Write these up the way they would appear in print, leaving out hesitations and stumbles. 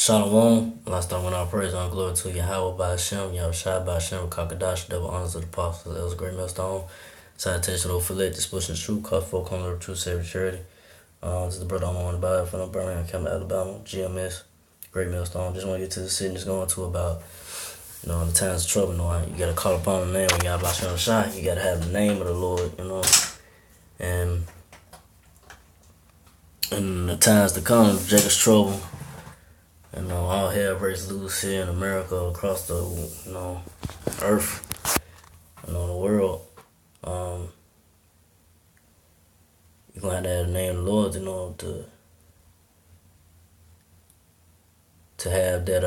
Shalom, last time when I praise and glory to Yahweh by Hashem, Yahushua by Hashem, Kakadash, double honors to the apostles, that was a great millstone. Citation of Filet, disputation of truth, cause folk on the true Savior charity. This is the brother I'm on the Bible from Birmingham, Campbell, Alabama, GMS, great millstone. Just want to get to the city just going to about, the times of trouble, you gotta call upon the name of Yahweh Hashem Shai, you gotta have the name of the Lord, and in the times to come, Jacob's trouble. All hell breaks loose here in America, across the, earth, the world. You're gonna have the name of the Lord, to have that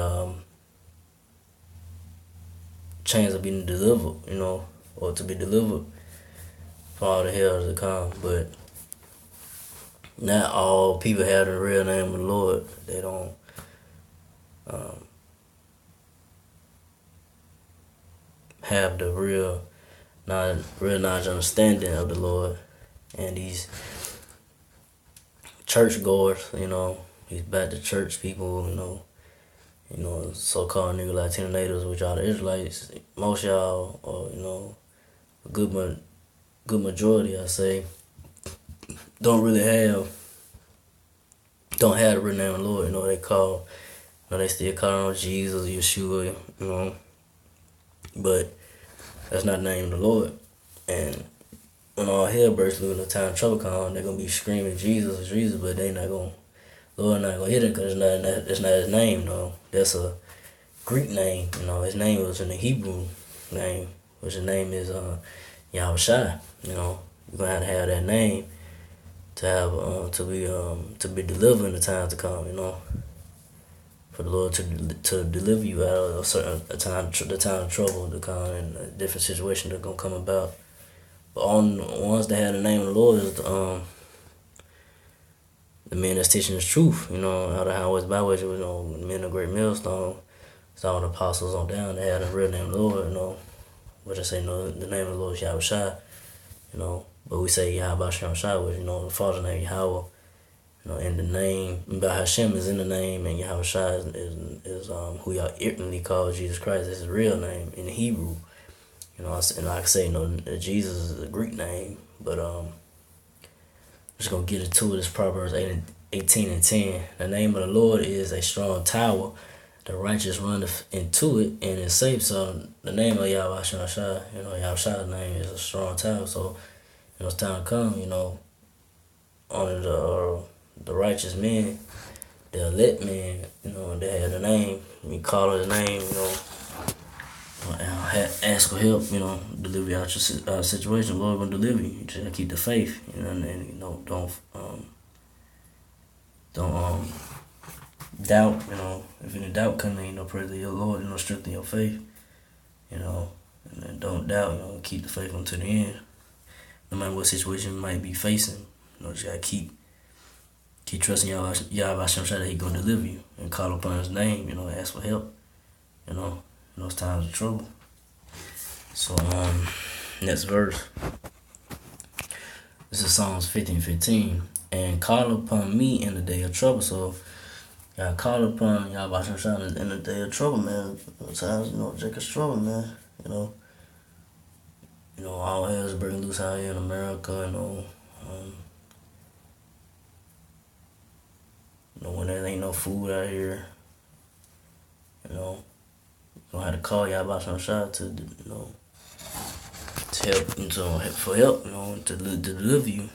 chance of being delivered, or to be delivered from all the hell to come. But not all people have the real name of the Lord. They don't. Have the real knowledge, understanding of the Lord, and these church goers, these Baptist church people, so-called nigga Latino natives, which are the Israelites, most y'all, or a good majority, I say, don't have the real name of the Lord. They still call him Jesus, Yeshua, but that's not the name of the Lord. And when all hell breaks loose and the time of trouble comes, they're gonna be screaming Jesus, Jesus, but Lord not gonna hit it because it's not his name, no. That's a Greek name, his name was in the Hebrew name, which his name is Yahushua. You're gonna have that name to have to be delivered in the time to come, for the Lord to deliver you out of the time of trouble to come and a different situation that's gonna come about. But on the ones that have the name of the Lord is the men that's teaching the truth, out of the highways, byways, the men of great millstone, it's all the apostles on down. They have the real name of the Lord, which I say, the name of the Lord is Yahushua, but we say Yahweh Shai, which the Father's name Yahweh. And the name, Bah Hashem is in the name, and Yahushua is who y'all ignorantly call Jesus Christ. That's his real name in Hebrew. And like I say, Jesus is a Greek name, but I'm just gonna get into it. It's Proverbs 18 and 10. The name of the Lord is a strong tower. The righteous runneth into it and is safe. So the name of Yahweh Shai, Yahushua's name is a strong tower. So it's time to come, on the righteous men, the elect men, they have the name. You call his name, ask for help, deliver you out your situation. Lord gonna deliver you. You just gotta keep the faith, and don't doubt. If any doubt come in, pray to your Lord, strengthen your faith, and then don't doubt. Keep the faith until the end, no matter what situation you might be facing. Just gotta keep trusting Yahweh Hashem that he gonna deliver you, and call upon his name, ask for help, in those times of trouble. So next verse. This is Psalms 15:15. And call upon me in the day of trouble. So gotta call upon Yahweh Hashem in the day of trouble, man. Sometimes, Jacob's trouble, man. All hell's breaking loose out here in America, when there ain't no food out here, you gonna have to call Yahweh Hashem to help, for help, to deliver you,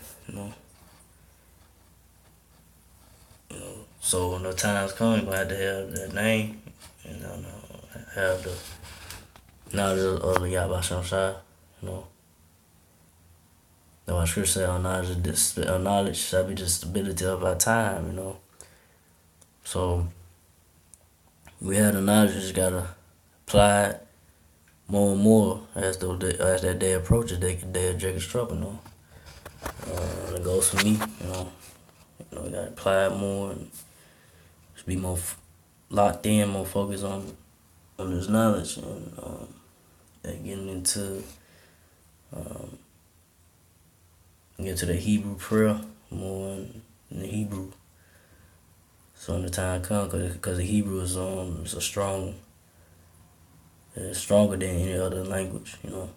So when the times come, you're gonna have to have that name, and have the knowledge of the Yahweh Hashem, That's why Scripture says, knowledge shall be the stability of our time, So we have the knowledge, just gotta apply it more and more as that day approaches, the day of Jacob's trouble, It goes for me, we gotta apply it more and just be more locked in, more focused on this knowledge, and getting into the Hebrew prayer more in the Hebrew. So when the time comes, because the Hebrew is a strong, it's stronger than any other language, you know.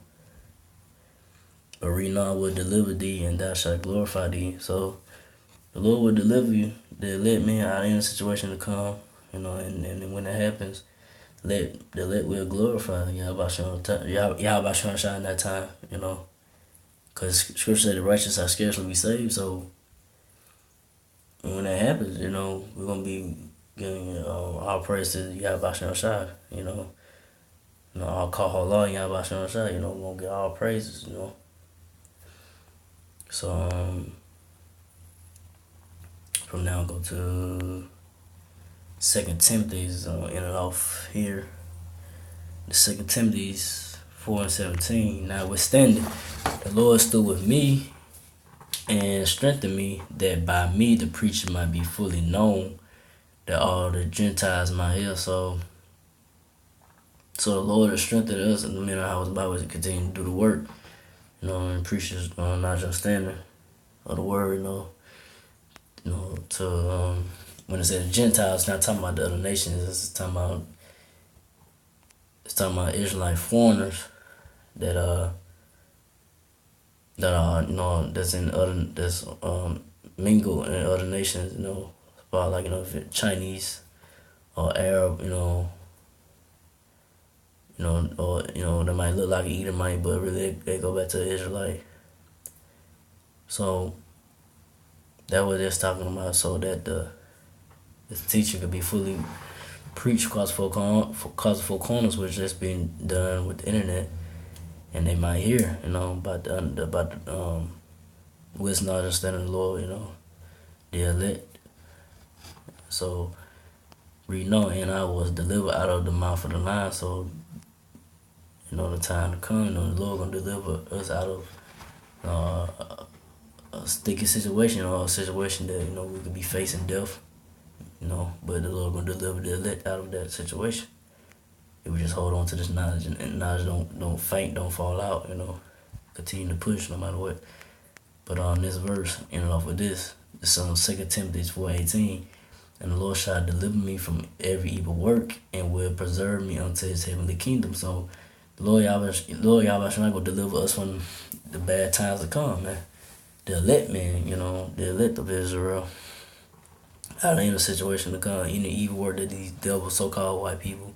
But renown will deliver thee, and thou shalt glorify thee. So the Lord will deliver you. They'll let man out of any situation to come, you know, and when that happens, the let will glorify Yahweh Shai in that time, you know. Because Scripture said the righteous shall scarcely be saved, so when that happens, you know, we're going to be giving all praise to Yahweh Shai, you know. You know, I'll call her law, Yahweh Shai, you know, we're going to get all praises, you know. So, from now I'll go to 2 Timothy's, end it off here. The 2 Timothy's 4:17. Notwithstanding, the Lord stood with me and strengthened me, that by me the preacher might be fully known, that all the Gentiles might hear. So the Lord has strengthened us, and the men of the house Bible to continue to do the work, you know, and preachers not just standing of the word, you know, to when it says Gentiles, it's not talking about the other nations. It's talking about Israelite foreigners that are you know that's mingle in other nations, you know, about like, you know, if it's Chinese or Arab, you know, or you know, they might look like an Edomite, but really they go back to the Israelite. So that what they're talking about, so that the teaching could be fully preached across four corners, which that's being done with the internet, and they might hear, you know, about the wisdom, understanding of the Lord, you know, the elect. So we know, and I was delivered out of the mouth of the lion. So you know, the time to come, you know, the Lord gonna deliver us out of a sticky situation, or a situation that, you know, we could be facing death, you know, but the Lord gonna deliver the elect out of that situation. If we just hold on to this knowledge, and knowledge don't faint, don't fall out, you know, continue to push no matter what. But on this verse, ending off with this, it's on 2 Timothy 4:18, and the Lord shall deliver me from every evil work, and will preserve me unto his heavenly kingdom. So the Lord Yahweh shall not go deliver us from the bad times to come, man. The elect, man, you know, the elect of Israel, out of any situation to come, any evil work that these devil so-called white people,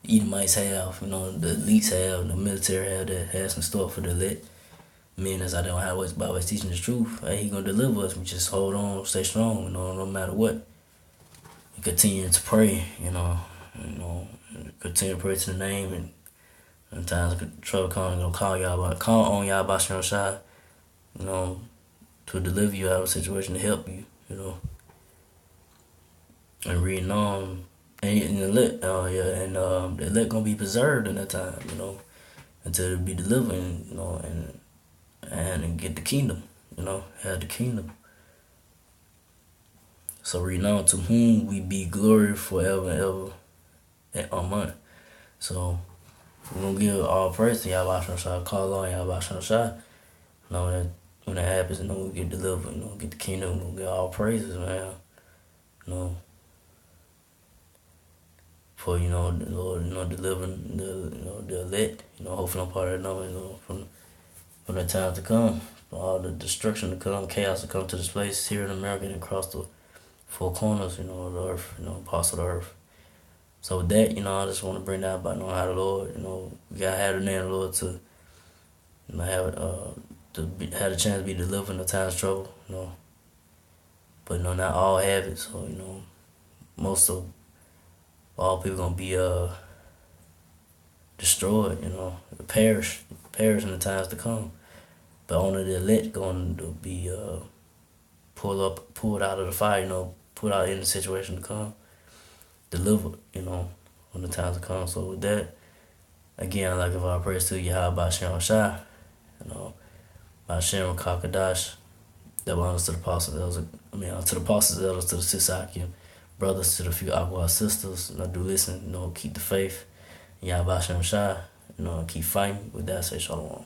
Edomites have, you know, the elites have, the military have, that has in store for the elect. Men that's out there on highways, byways teaching the truth. Hey, he gonna deliver us. We just hold on, stay strong, you know, no matter what. And continue to pray, you know, continue to pray to the name, and sometimes trouble comes, you know, call on Yahweh Shai, you know, to deliver you out of a situation, to help you, you know. And reading on, and the elect, the elect gonna be preserved in that time, you know, until they be delivered, you know, and get the kingdom, you know, have the kingdom. So reading on, to whom we be glory forever and ever, and amen. So we're gonna give all praise to Yahweh Shai, call on Yahweh Shai, you know, that when that happens, you know, we get delivered, you know, get the kingdom, we'll get all praises, man, you know. For, you know, the Lord, you know, delivering the elect, you know, hopefully I'm part of that number, you know, from the time to come, for all the destruction to come, chaos to come to this place here in America and across the four corners, you know, of the earth, you know, parts of the earth. So with that, you know, I just want to bring that about knowing how the Lord, you know, we gotta have the name of the Lord to, you know, have the chance to be delivered in the times of trouble, you know. But you know, not all have it, so you know, most of all people gonna be destroyed, you know, perish in the times to come. But only the elect going to be pulled out of the fire, you know, put out in the situation to come, delivered, you know, when the times to come. So with that, again, I'd like to give our praise to Yahweh Shem Shai, you know, by Shem Kakadash, that belongs to the apostles, to the apostles, elders, to the Sisakim, brothers, to the few Aqua sisters, you know, do listen, you know, keep the faith, Yahweh Shem Shai, you know, keep fighting. With that, I say Shalom.